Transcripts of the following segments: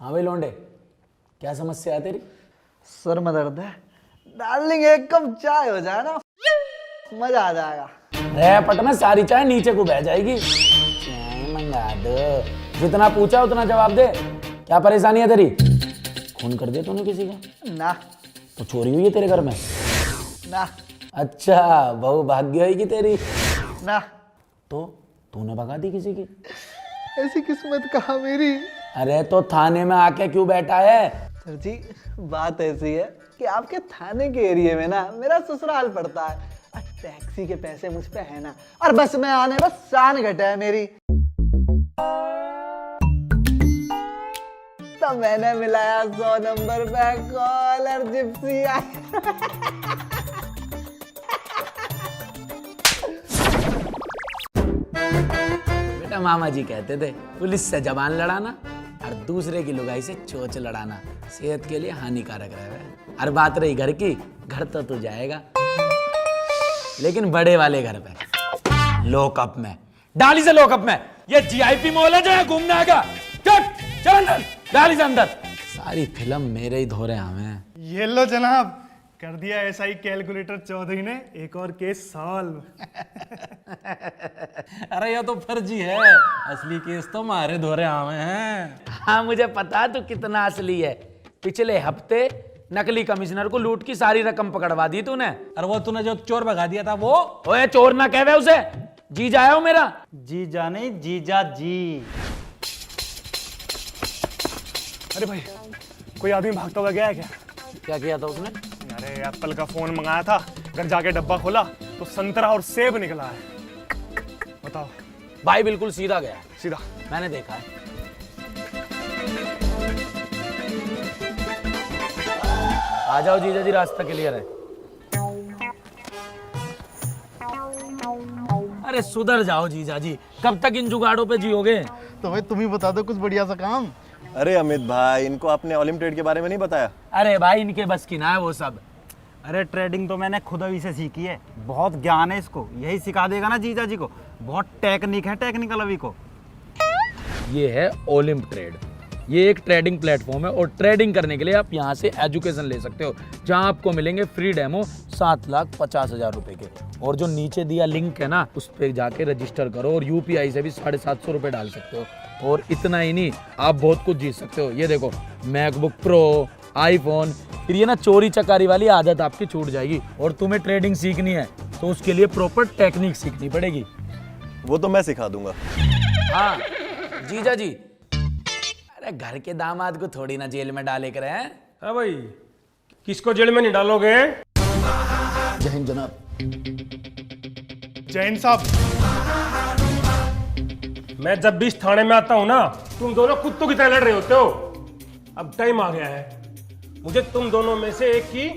हाँ भाई लौंडे, क्या समस्या है तेरी? सर में दर्द है। डार्लिंग एक कप चाय हो जाए ना, मजा आ जाएगा। रे पटना सारी चाय नीचे को बह जाएगी। चाय मंगा दो, जितना पूछा उतना जवाब दे। क्या परेशानी है तेरी? खून कर दिया तूने किसी का? ना तो चोरी हुई है तेरे घर में? ना अच्छा, बहू भाग्य होगी तेरी। ना, तो तूने भगा दी किसी की? ऐसी किस्मत कहाँ मेरी। अरे तो थाने में आके क्यों बैठा है? सर जी बात ऐसी है कि आपके थाने के एरिया में ना मेरा ससुराल पड़ता है और टैक्सी के पैसे मुझ पे है ना, और बस में आने बस शान घटा है मेरी। तो मैंने मिलाया 100 नंबर पे कॉल और जिप्सी आई। बेटा मामा जी कहते थे पुलिस से जबान लड़ाना और दूसरे की लुगाई से चोंच लड़ाना सेहत के लिए हानिकारक रहेगा। और बात रही घर की, घर तो तू जाएगा लेकिन बड़े वाले घर पे, लॉकअप में, डाली से लॉकअप में। ये जीआईपी मॉल है जो है घूमने आएगा। चल अंदर, डाली से अंदर। सारी फिल्म मेरे ही धोरे हमें। ये लो जनाब, कर दिया एसआई कैलकुलेटर चौधरी ने एक और केस सॉल्व। अरे ये तो फर्जी है, असली केस तो मारे धोरे हमें हैं। हाँ मुझे पता तू कितना असली है। पिछले हफ्ते नकली कमिश्नर को लूट की सारी रकम पकड़वा दी तूने। और वो तूने जो चोर भगा दिया था वो? ओए चोर ना कहवे उसे, जीजा है वो मेरा। जीजा नहीं, जीजा जी। अरे भाई, कोई आदमी भागता हुआ गया है क्या? क्या किया था उसने? अरे एप्पल का फोन मंगाया था, घर जाके डब्बा खोला तो संतरा और सेब निकला है। बताओ। भाई बिल्कुल सीधा गया, सीधा। मैंने देखा है। आ जाओ जीजा जी, रास्ता क्लियर है। अरे सुधर जाओ जीजा जी, कब तक इन जुगाड़ों पे जियोगे? तो भाई तुम ही बता दो कुछ बढ़िया सा काम। अरे अमित भाई, इनको आपने ऑलिम ट्रेड के बारे में नहीं बताया? अरे भाई इनके बस की ना है वो सब। अरे ट्रेडिंग तो मैंने खुद अभी से सीखी है, बहुत ज्ञान है इसको। यही सिखा देगा ना जीजा जी को, बहुत टेक्निक है टेक्निकल अभी को। ये है ओलिम्प ट्रेड। ये एक ट्रेडिंग प्लेटफॉर्म है और ट्रेडिंग करने के लिए आप यहाँ से एजुकेशन ले सकते हो, जहाँ आपको मिलेंगे फ्री डेमो 7,50,000 रुपए के। और जो नीचे दिया लिंक है ना, उस पर जाके रजिस्टर करो और यूपीआई से भी 750 रुपए डाल सकते हो। और इतना ही नहीं, आप बहुत कुछ जीत सकते हो। ये देखो, मैकबुक प्रो, आईफोन। फिर ये ना चोरी चकारी वाली आदत आपकी छूट जाएगी। और तुम्हें ट्रेडिंग सीखनी है तो उसके लिए प्रॉपर टेक्निक सीखनी पड़ेगी। वो तो मैं सिखा दूंगा। हाँ जीजा जी, अरे घर के दामाद को थोड़ी ना जेल में डाले कर हैं। हाँ भाई, किसको जेल में नहीं डालोगे? जय हिंद जनाब। जैन साहब, मैं जब भी इस थाने में आता हूं ना, तुम दोनों कुत्तों की तरह लड़ रहे होते हो। अब टाइम आ गया है, मुझे तुम दोनों में से एक की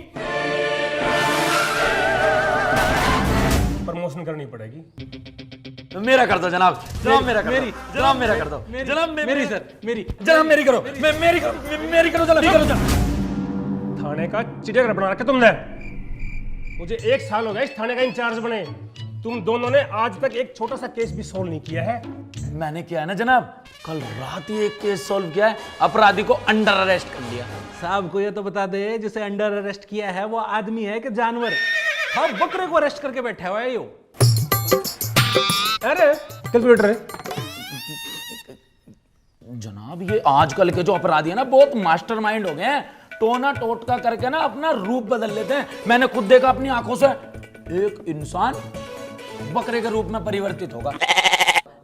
प्रमोशन करनी पड़ेगी। तो मेरा कर दो जनाब, जनाब मेरा कर दो, जनाब मेरा कर दो, जनाब मेरी सर, मेरी जनाब मेरी करो, मेरी करो जनाब। थाने का चिड़ियाघर बना रखा तुमने। मुझे 1 साल हो गया इस थाने का इंचार्ज बने। तुम दोनों ने आज तक एक छोटा सा केस भी सोल्व नहीं किया है। मैंने किया है ना जनाब, कल रात ही एक केस सॉल्व किया है, अपराधी को अंडर अरेस्ट कर लिया। साहब को ये तो बता दे, जिसे अंडर अरेस्ट किया है वो आदमी है कि जानवर? हाँ, बकरे को अरेस्ट करके बैठा हुआ है यो। अरे कैलकुलेटर है जनाब। ये आजकल के जो अपराधी है ना, बहुत मास्टरमाइंड हो गए हैं। टोना टोटका करके ना अपना रूप बदल लेते हैं। मैंने खुद देखा अपनी आंखों से, एक इंसान बकरे के रूप में परिवर्तित होगा,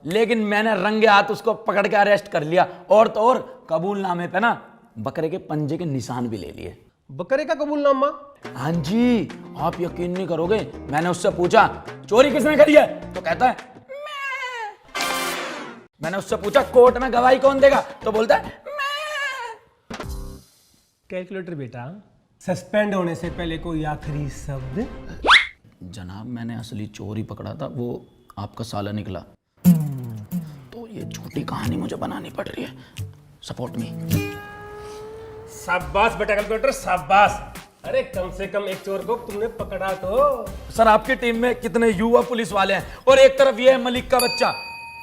लेकिन मैंने रंगे हाथ उसको पकड़ के अरेस्ट कर लिया। और तो और कबूलनामे पे ना बकरे के पंजे के निशान भी ले लिए। बकरे का कबूलनामा? हाँ जी, आप यकीन नहीं करोगे, मैंने उससे पूछा चोरी किसने करी है, तो कहता है मैंने उससे पूछा कोर्ट में गवाही कौन देगा, तो बोलता है मैं। कैलकुलेटर बेटा, सस्पेंड होने से पहले कोई आखिरी शब्द? जनाब मैंने असली चोर ही पकड़ा था, वो आपका साला निकला। तो ये झूठी कहानी मुझे बनानी पड़ रही है। Support me. शाबाश बेटा कैलकुलेटर, शाबाश। अरे कम से कम एक चोर को तुमने पकड़ा तो। सर आपकी टीम में कितने युवा पुलिस वाले हैं, और एक तरफ ये है मलिक का बच्चा।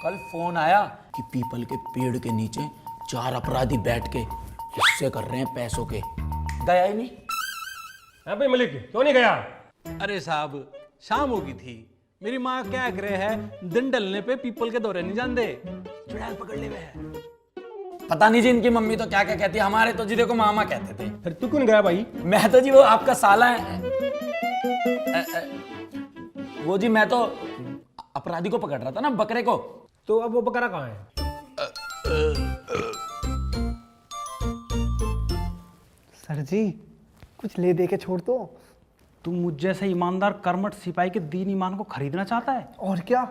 कल फोन आया कि पीपल के पेड़ के नीचे 4 अपराधी बैठ के गुस्से कर रहे हैं पैसों के, गया ही नहीं। है भाई मलिक, क्यों नहीं गया? अरे साहब, शाम हो गई थी। मेरी माँ क्या कह रहे है, दिन ढलने पे पीपल के दौरे नहीं जानते, चुड़ैल पकड़ ले वे। पता नहीं जी इनकी मम्मी तो क्या क्या कहती है, हमारे तो जी देखो मामा कहते थे। फिर तू क्यों नहीं गया भाई? मैं तो जी वो आपका साला है। वो जी मैं तो अपराधी को पकड़ रहा था ना, बकरे को। तो अब वो बकरा कहाँ है? सर जी कुछ ले दे के छोड़ दो। तू मुझ जैसे ईमानदार कर्मठ सिपाही के दीन ईमान को खरीदना चाहता है? और क्या,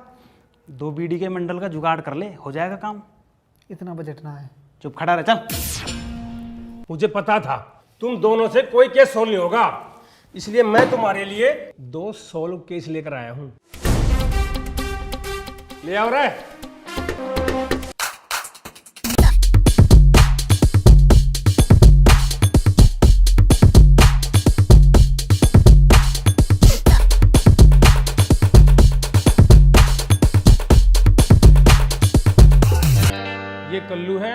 2 बीड़ी के मंडल का जुगाड़ कर ले, हो जाएगा काम। इतना बजट ना है। चुप खड़ा रह, चल। मुझे पता था तुम दोनों से कोई केस सोल्व नहीं होगा, इसलिए मैं तुम्हारे लिए 2 सोल्व केस लेकर आया हूं। ले आओ रे। ये कल्लू है,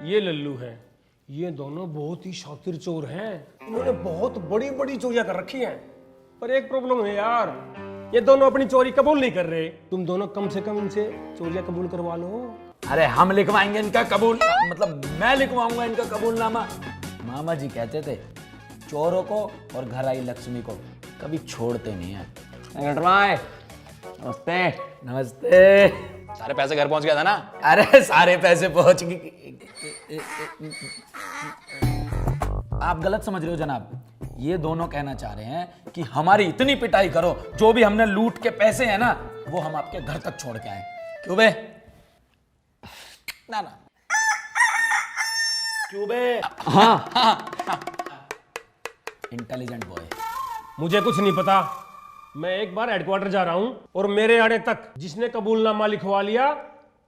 ये लल्लू है। ये दोनों बहुत ही शातिर चोर हैं। इन्होंने बहुत बड़ी बड़ी चोरियां कर रखी हैं। पर एक प्रॉब्लम है यार, ये दोनों अपनी चोरी कबूल नहीं कर रहे। तुम दोनों कम से कम इनसे चोरियां कबूल करवा लो। अरे हम लिखवाएंगे इनका कबूल, मतलब मैं लिखवाऊंगा इनका कबूलनामा। मामा जी कहते थे चोरों को और घर आई लक्ष्मी को कभी छोड़ते नहीं है। नमस्ते। नमस्ते। सारे पैसे घर पहुंच गया था ना? अरे सारे पैसे पहुंच गए। आप गलत समझ रहे हो जनाब। ये दोनों कहना चाह रहे हैं कि हमारी इतनी पिटाई करो, जो भी हमने लूट के पैसे हैं ना वो हम आपके घर तक छोड़ के आए। क्यों बे? ना ना क्यों बे? हाँ। Intelligent boy. मुझे कुछ नहीं पता। मैं एक बार हेडक्वार्टर जा रहा हूं और मेरे आने तक जिसने कबूलनामा लिखवा लिया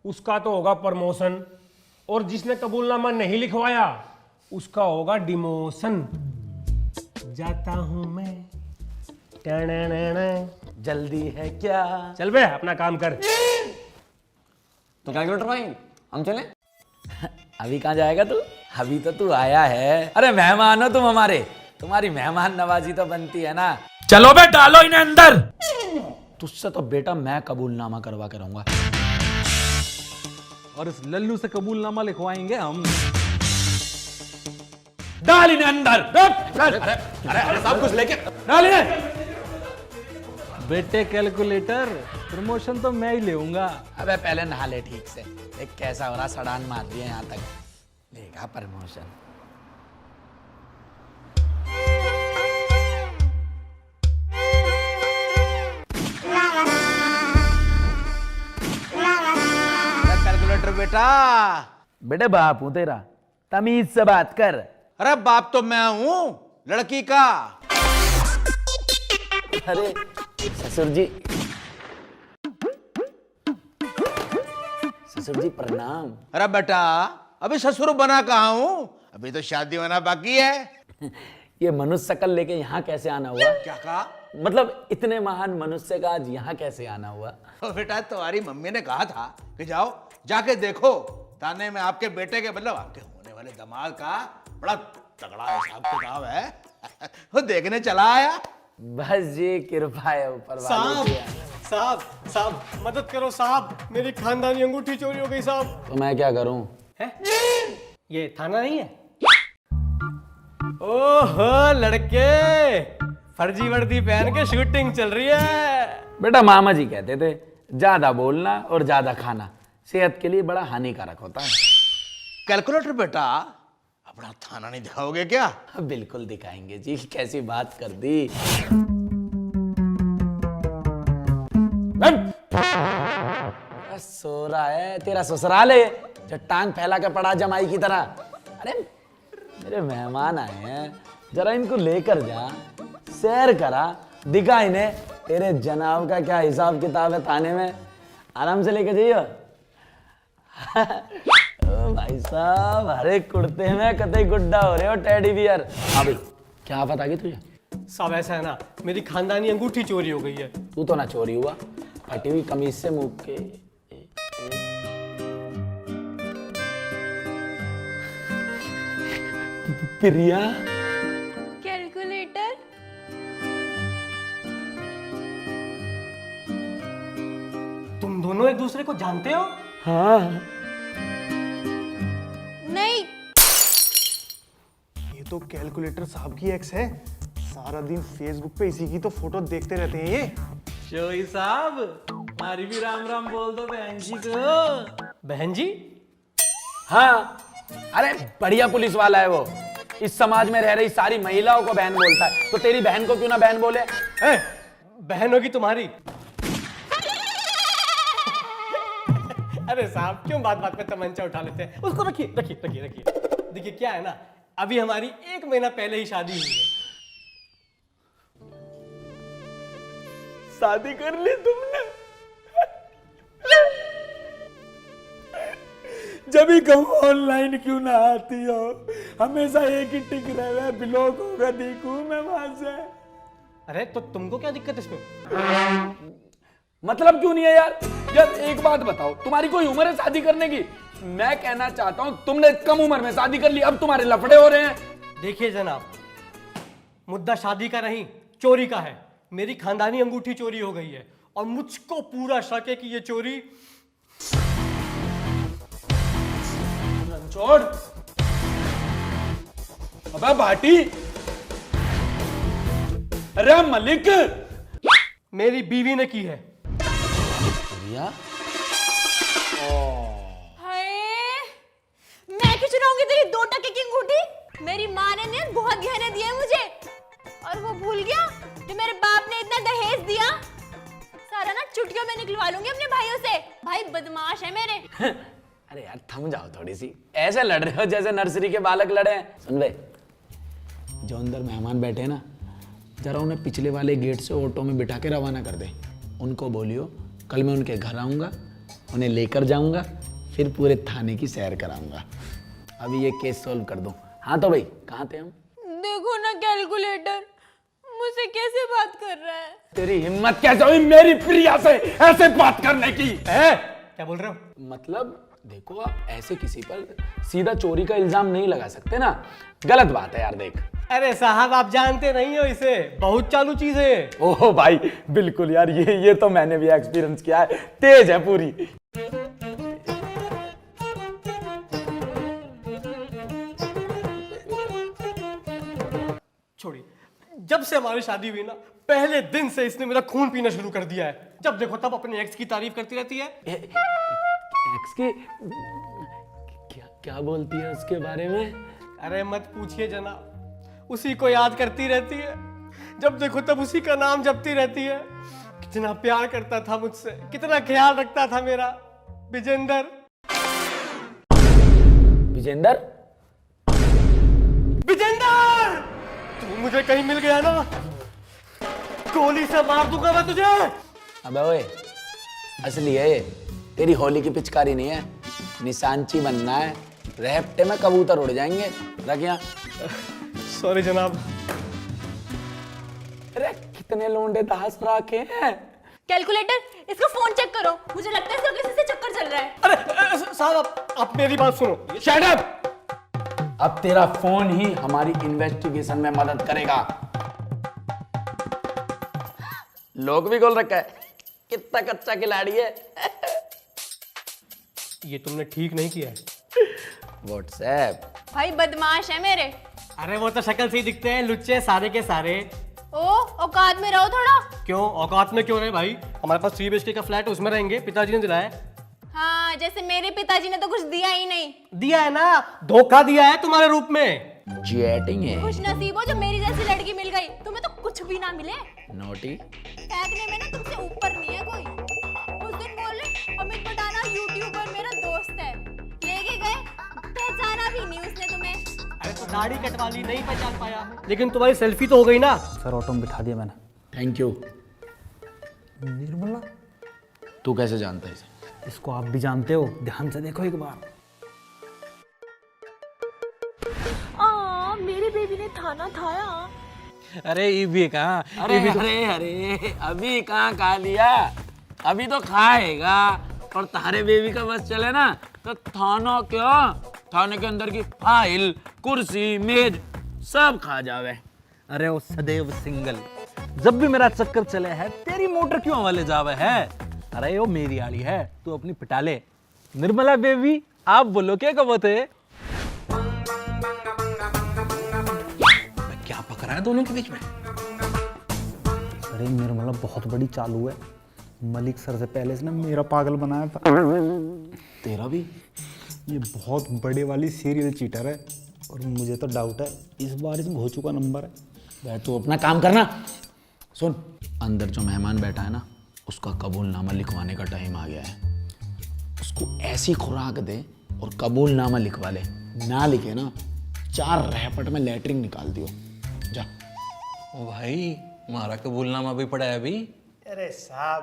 उसका तो होगा प्रमोशन, और जिसने कबूलनामा नहीं लिखवाया उसका होगा डिमोशन। जाता हूं मैं। जल्दी है क्या? चल बे अपना काम कर। तो कैलकुलेटर भाई हम चले? अभी कहाँ जाएगा तू? अभी तो तू आया है। अरे मेहमान हो तुम हमारे, तुम्हारी मेहमान नवाजी तो बनती है ना। चलो बे डालो इन्हें अंदर। तुझसे तो बेटा मैं कबूलनामा करवा के रहूंगा। और इस लल्लू से कबूलनामा लिखवाएंगे हम। डाल इन्हें अंदर। अरे सब कुछ लेके डाल इन्हें। बेटे कैलकुलेटर, प्रमोशन तो मैं ही लेऊंगा। अबे पहले नहा ले ठीक से, देख कैसा हो रहा, सड़ान मार दिया यहाँ तक, लेगा प्रमोशन। कैलकुलेटर बेटा। बेटे बाप हूं तेरा, तमीज से बात कर। अरे बाप तो मैं हूं लड़की का। अरे ससुर जी, ससुर जी प्रणाम। अरे बेटा अभी ससुर बना कहाँ हूं, अभी तो शादी होना बाकी है। ये मनुष्य शकल लेके यहाँ कैसे आना हुआ? क्या कहा? मतलब इतने महान मनुष्य का आज यहाँ कैसे आना हुआ? तो बेटा तुम्हारी मम्मी ने कहा था कि जाओ जाके देखो, थाने में आपके बेटे के मतलब आपके होने वाले दामाद का बड़ा तगड़ा हिसाब किताब है। वो देखने चला आया। बस जी कृपा है ऊपर वाले की। साहब साहब मदद करो साहब, मेरी खानदानी अंगूठी चोरी हो गई साहब। तो मैं क्या करूं? ये थाना नहीं है? ओहो लड़के, फर्जी वर्दी पहन के शूटिंग चल रही है। बेटा मामा जी कहते थे ज्यादा बोलना और ज्यादा खाना सेहत के लिए बड़ा हानिकारक होता है। कैलकुलेटर बेटा अपना थाना नहीं दिखाओगे क्या? बिल्कुल दिखाएंगे जी, कैसी बात कर दी। सो रहा है तेरा ससुराल है जो टांग फैला के पड़ा जमाई की तरह। अरे मेरे मेहमान आए हैं, जरा इनको लेकर जा, सैर करा, दिखा इन्हें तेरे जनाब का क्या हिसाब किताब है थाने में। आराम से लेके जाइयो। ओ भाई साहब, हर एक कुर्ते में कतई गुड्डा हो रहे हो टेडी बियर। हाँ भाई क्या आफत आ गई तुझे? साहब ऐसा है ना, मेरी खानदानी अंगूठी चोरी हो गई है। तू तो ना चोरी हुआ, फटी हुई कमीज से मुंह के। प्रिया। कैलकुलेटर। तुम दोनों एक दूसरे को जानते हो? हाँ। नहीं। ये तो कैलकुलेटर साहब की एक्स है। सारा दिन फेसबुक पे इसी की तो फोटो देखते रहते हैं ये। शोई साहब, हमारी भी राम राम बोल दो बहन जी को। बहन जी? हाँ, अरे बढ़िया पुलिस वाला है वो। इस समाज में रह रही सारी महिलाओं को बहन बोलता है, तो तेरी बहन को क्यों ना बहन बोले? बहन होगी तुम्हारी। अरे साहब, क्यों बात बात पे तमंचा उठा लेते हैं? उसको रखिए रखिए रखिए रखिए। देखिए क्या है ना, अभी हमारी 1 महीना पहले ही शादी हुई है। शादी कर ली तुमने? जब भी कहूँ ऑनलाइन क्यों ना आती हो, हमेशा एक ही टिक रहे, ब्लॉक होगा देखूं मैं वहां से। अरे तो तुमको क्या दिक्कत है इसमें? मतलब क्यों नहीं है यार? यार एक बात बताओ, तुम्हारी कोई उम्र है शादी करने की? मैं कहना चाहता हूँ तुमने कम उम्र में शादी कर ली, अब तुम्हारे लफड़े हो रहे हैं। देखिए जनाब, मुद्दा शादी का नहीं, चोरी का है। मेरी खानदानी अंगूठी चोरी हो गई है और मुझको पूरा शक है कि ये चोरी छोड़। अबे भाटी, अरे मलिक, मेरी बीवी ने की है। हाय, मैं क्यों चुराऊंगी तेरी 2 टके की अंगूठी? मेरी माँ ने बहुत गहने दिए मुझे, और वो भूल गया जो मेरे बाप ने इतना दहेज दिया। सारा ना चुटकियों में निकलवा लूंगी अपने भाइयों से। भाई बदमाश है मेरे। अरे यार थम जाओ थोड़ी सी, ऐसे लड़ रहे हो जैसे नर्सरी के बालक लड़े हैं। सुन बे, जो अंदर मेहमान बैठे हैं ना, जरा उन्हें पिछले वाले गेट से ऑटो में बिठा के रवाना कर दे। उनको बोलियो कल मैं उनके घर आऊँगा, उन्हें लेकर जाऊँगा, फिर पूरे थाने की सैर कराऊँगा। अभी ये केस सॉल्व कर दूँ। हाँ तो भाई, कहाँ थे हम? देखो ना कैलकुलेटर मुझसे कैसे बात कर रहा है। तेरी हिम्मत कैसे हुई मेरी प्रिया से ऐसे बात करने की? क्या बोल रहे हो? मतलब देखो, आप ऐसे किसी पर सीधा चोरी का इल्जाम नहीं लगा सकते ना, गलत बात है यार। देख, अरे साहब, आप जानते नहीं हो इसे, बहुत चालू चीज है। ओह भाई बिल्कुल यार, ये तो मैंने भी एक्सपीरियंस किया है, तेज है पूरी। छोड़िए, जब से हमारी शादी हुई ना, पहले दिन से इसने मेरा खून पीना शुरू कर दिया है। जब देखो तब अपने एक्स की तारीफ करती रहती है। एक्स की क्या बोलती है उसके बारे में? अरे मत पूछिए जनाब, उसी को याद करती रहती है। जब देखो तब उसी का नाम जपती रहती है। कितना प्यार करता था मुझसे, कितना ख्याल रखता था मेरा। विजेंदर। विजेंदर? विजेंदर, तू मुझे कहीं मिल गया ना, गोली से मार दूंगा मैं तुझे। अबे ओए, असली है ये, तेरी होली की पिचकारी नहीं है। निशानची बनना है, रेपटे में कबूतर उड़ जाएंगे। रख यहाँ। सॉरी जनाब। अरे कितने लोंडे दास रखे हैं। कैलकुलेटर, इसका फोन चेक करो, मुझे लगता है इसका किसी से चक्कर चल रहा है। अरे साहब, आप मेरी बात सुनो। Shut up. अब तेरा फोन ही हमारी इन्वेस्टिगेशन में मदद करेगा। लोग भी खोल रखा है, कितना कच्चा खिलाड़ी है। ये तुमने ठीक नहीं किया है। व्हाट्सएप। भाई बदमाश है मेरे। अरे वो तो शक्ल से ही दिखते हैं, लुच्चे सारे के सारे। ओ औकात में रहो थोड़ा। क्यों औकात में क्यों रहे भाई? हमारे पास 3 BHK का फ्लैट है, उसमें रहेंगे, पिताजी ने दिलाया है। हाँ, जैसे मेरे पिताजी ने तो कुछ दिया ही नहीं। दिया है ना, धोखा दिया है तुम्हारे रूप में। चैटिंग है। खुश नसीब हो जो मेरी जैसी लड़की मिल गई, तुम्हें तो कुछ भी ना मिले। नोटी। फेंकने में ना तुमसे ऊपर नहीं है कोई। उस दिन बोले अमित पटाना यूट्यूबर मेरा दोस्त है, लेके गए, पहचाना भी नहीं उसने तुम्हें। अरे तो दाढ़ी कटवा ली, नहीं पहचान पाया, लेकिन तुम्हारी सेल्फी तो हो गई ना। सर ऑटो में बिठा दिया मैंने। Thank you. निर्मला? तू कैसे जानता है इसे? इसको आप भी जानते हो, ध्यान से देखो एक बार। मेरे बेबी ने खाना खाया। अरे ये भी कहाँ? अरे अरे अरे, अभी कहाँ खा लिया, अभी तो खाएगा। और तारे बेबी का बस चले ना तो थाना क्यों, थाने के अंदर की फाइल, कुर्सी, मेज सब खा जावे। अरे वो सदैव सिंगल, जब भी मेरा चक्कर चले है तेरी मोटर क्यों हवाले जावे है। अरे वो मेरी आड़ी है, तू अपनी पिटा ले। निर्मला बेबी, आप बोलो क्या कब थे? क्या पकड़ा है दोनों के बीच में? अरे निर्मला बहुत बड़ी चालू है, मलिक सर से पहले इसने मेरा पागल बनाया था। तेरा भी? ये बहुत बड़े वाली सीरियल चीटर है और मुझे तो डाउट है इस बार इसमें हो चुका नंबर है। बैठ, तू अपना काम करना। सुन, अंदर जो मेहमान बैठा है ना, उसका कबूलनामा लिखवाने का टाइम आ गया है। उसको ऐसी खुराक दे और कबूलनामा लिखवा ले। ना लिखे ना, 4 रैपट में लेटरिंग निकाल दियो। जा। ओ भाई, हमारा कबूलनामा भी पड़ा है अभी। अरे साहब,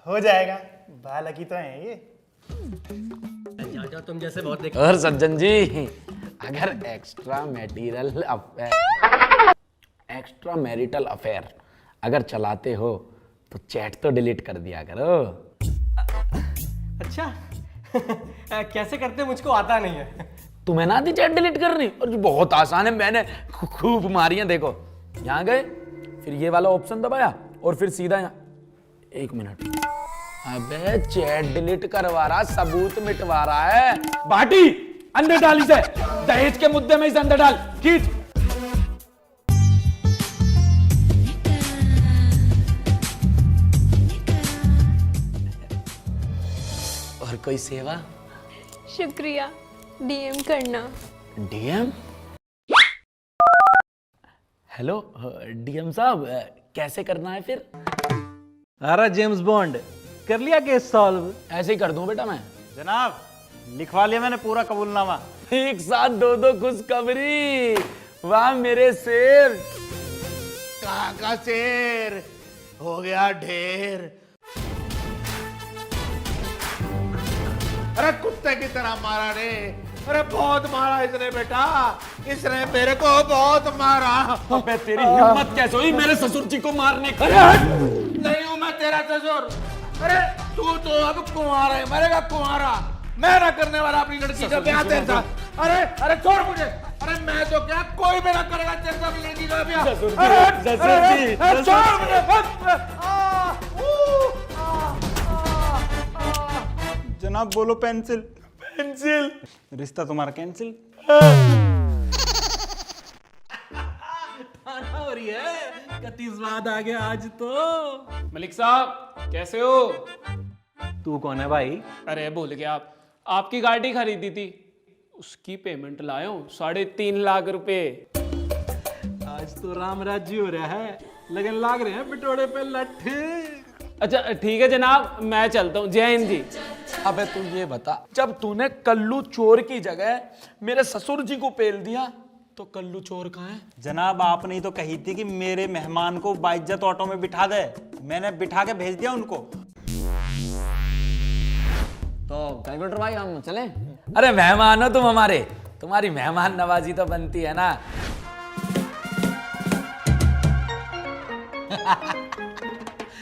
हो जाएगा, बालकी तो है ये। तुम जैसे बहुत और सज्जन जी, अगर एक्स्ट्रा मैरिटल अफेयर अगर चलाते हो तो चैट तो डिलीट कर दिया करो। अच्छा कैसे करते मुझको आता नहीं है। तुम्हें ना आती चैट डिलीट करनी? और बहुत आसान है, मैंने खूब मारी है। देखो, यहाँ गए, फिर ये वाला ऑप्शन दबाया और फिर सीधा यहाँ। 1 मिनट, अबे चैट डिलीट करवा रहा, सबूत मिटवा रहा है। बाटी, अंदर डाल इसे, दहेज के मुद्दे में इसे अंदर डाल, खींच। और कोई सेवा? शुक्रिया, डीएम करना। डीएम? हेलो डीएम साहब, कैसे करना है फिर? अरे जेम्स बॉन्ड, कर लिया केस सॉल्व? ऐसे ही कर दूं बेटा मैं। जनाब, लिखवा लिया मैंने पूरा कबूलनामा। एक साथ 2 खुशखबरी। वाह मेरे शेर। कहाँ का शेर हो गया ढेर। अरे कुत्ते की तरह मारा रे। अरे बहुत मारा इसने बेटा, इसने मेरे को बहुत मारा। अबे तेरी हिम्मत कैसे हुई मेरे ससुर जी को मारने की? नहीं हूं मैं तेरा ससुर। अरे तू तो अब कुंवारा है, मरेगा कुंवारा। मैं ना करने वाला अपनी लड़की का ब्याह तेरे साथ। अरे अरे छोड़ मुझे। अरे मैं तो क्या, कोई भी ना करेगा तेरे साथ लड़की का ब्याह। अरे छोड़ मुझे। जनाब बोलो पेंसिल। पेंसिल। रिश्ता तुम्हारा कैंसिल। हो रही है, कति स्वाद आ गया आज तो। मलिक साहब कैसे हो? तू कौन है भाई? अरे भूल गया, आप आपकी गाड़ी खरीदी थी, उसकी पेमेंट लाया हूँ 3.5 लाख रुपए। आज तो राम राज्य हो रहा है, लगन लाग रहे हैं बिटोड़े पे लट्ठे। अच्छा ठीक है जनाब, मैं चलता हूँ। जय हिंद जी। अबे तू ये बता, जब तूने कल्लू चोर की जगह मेरे ससुर जी को पेल दिया तो कल्लू चोर कहाँ है? जनाब, आपने ही तो कही थी कि मेरे मेहमान को बाइज्जत ऑटो में बिठा दे। मैंने बिठा के भेज दिया उनको। तो कैलकुलेटर भाई, हम चलें? अरे मेहमान हो तुम हमारे, तुम्हारी मेहमान नवाजी तो बनती है ना।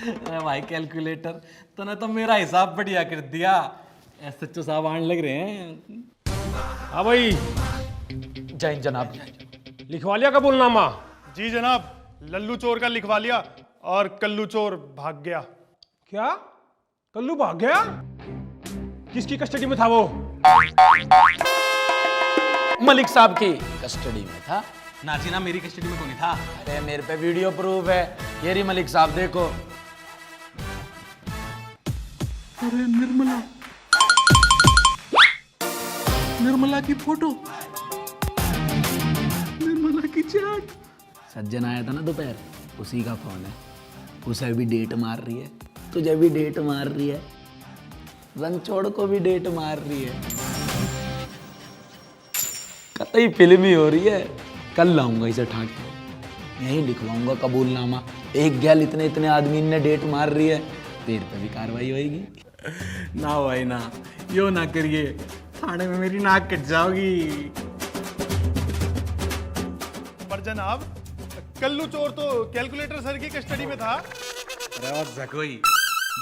अरे भाई कैलकुलेटर तो ना, तो मेरा हिसाब बढ़िया कर दिया। एसएचओ साहब आने लग रहे हैं। हाँ भाई, जय हिंद जनाब। लिखवा लिया कबूलनामा? जी जनाब, लल्लू चोर का लिखवा लिया और कल्लू चोर भाग गया। क्या कल्लू भाग गया? किसकी कस्टडी में था वो? मलिक साहब की कस्टडी में था। नाजी ना, मेरी कस्टडी में कौन था? अरे मेरे पे वीडियो प्रूफ है, ये रही मलिक साहब, देखो। अरे निर्मला, निर्मला की फोटो, निर्मला की चैट। सज्जन आया था ना दोपहर, उसी का फोन है। उसे भी डेट मार रही है, तुझे भी डेट मार रही है, रणछोड़ को भी डेट मार रही है। कतई फिल्मी हो रही है। कल लाऊंगा इसे ठाके, यही लिखवाऊंगा कबूलनामा। एक गैल इतने इतने आदमी ने डेट मार रही है, तेरे पे भी कार्रवाई होगी। ना भाई ना, यो ना करिए, थाने में मेरी नाक कट जाओगी। पर जनाब, कल्लू चोर तो कैलकुलेटर सर की कस्टडी में था। अरे और जकोई,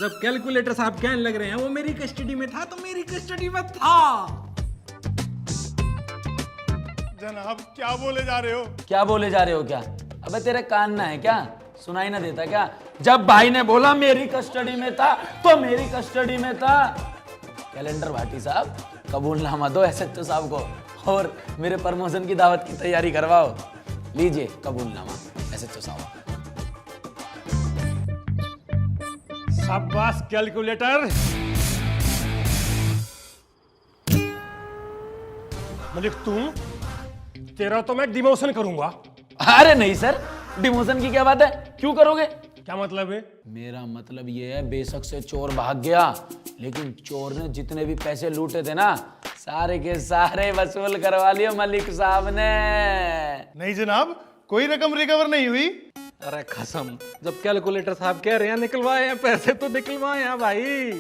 जब कैलकुलेटर साहब कहने लग रहे हैं वो मेरी कस्टडी में था, तो मेरी कस्टडी में था। जनाब क्या बोले जा रहे हो? क्या बोले जा रहे हो क्या? अबे तेरे कान ना है क्या? सुनाई ना देता क्या? जब भाई ने बोला मेरी कस्टडी में था तो मेरी कस्टडी में था। कैलेंडर भाटी साहब, कबूलनामा दो एसएचओ साहब को और मेरे प्रमोशन की दावत की तैयारी करवाओ। लीजिए कबूलनामा एसएचओ साहब। शाबाश कैलकुलेटर। मलिक तुम, तेरा तो मैं डिमोशन करूंगा। अरे नहीं सर, डिमोशन की क्या बात है? क्यों करोगे? क्या मतलब है? मेरा मतलब ये है, बेशक से चोर भाग गया, लेकिन चोर ने जितने भी पैसे लूटे थे ना, सारे के सारे वसूल करवा लिए मलिक साहब ने। नहीं जनाब, कोई रकम रिकवर नहीं हुई। अरे कसम, जब कैलकुलेटर साहब कह रहे हैं निकलवाए हैं पैसे तो निकलवाए हैं भाई।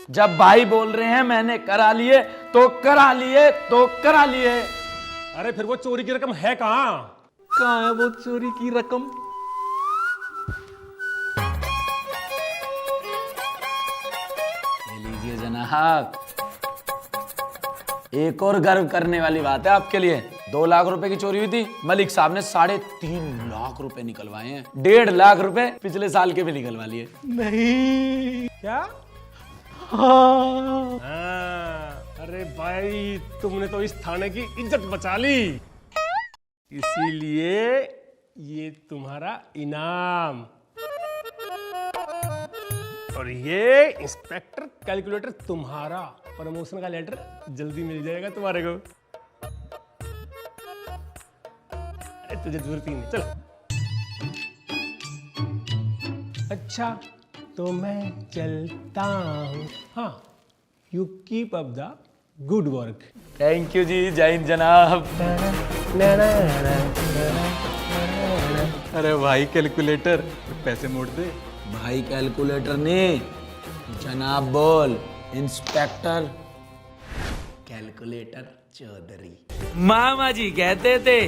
जब भाई बोल रहे हैं मैंने करा लिए तो करा लिए तो करा लिए। अरे फिर वो चोरी की रकम है कहाँ? कहाँ है वो चोरी की रकम? ले लीजिए जनाब। एक और गर्व करने वाली बात है आपके लिए। 2 लाख रुपए की चोरी हुई थी, मलिक साहब ने 3.5 लाख रुपए निकलवाए हैं। 1.5 लाख रुपए पिछले साल के भी निकलवा लिए। नहीं। क्या? हाँ। अरे भाई, तुमने तो इस थाने की इज्जत बचा ली, इसीलिए ये तुम्हारा इनाम। और ये इंस्पेक्टर कैलकुलेटर तुम्हारा प्रमोशन का लेटर जल्दी मिल जाएगा तुम्हारे को। अरे तुझे जरूरत ही नहीं, चल। अच्छा तो मैं चलता हूँ। हाँ, you keep up the good work. Thank you जी, जय हिंद जनाब। अरे भाई कैलकुलेटर, पैसे मोड़ दे। भाई कैलकुलेटर ने जनाब बोल। Inspector calculator Chaudhary. मामा जी कहते थे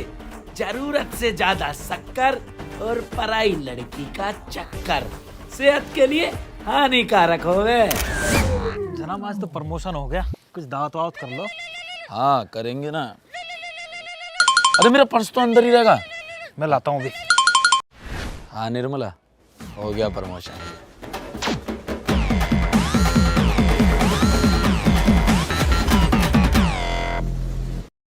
जरूरत से ज्यादा शक्कर और पराई लड़की का चक्कर सेहत के लिए हानिकारक हो गए। जनाब आज तो प्रमोशन हो गया, कुछ दावत वावत कर लो। हाँ करेंगे ना। अरे मेरा पर्स तो अंदर ही रहेगा, मैं लाता हूँ अभी। हाँ निर्मला, हो गया प्रमोशन।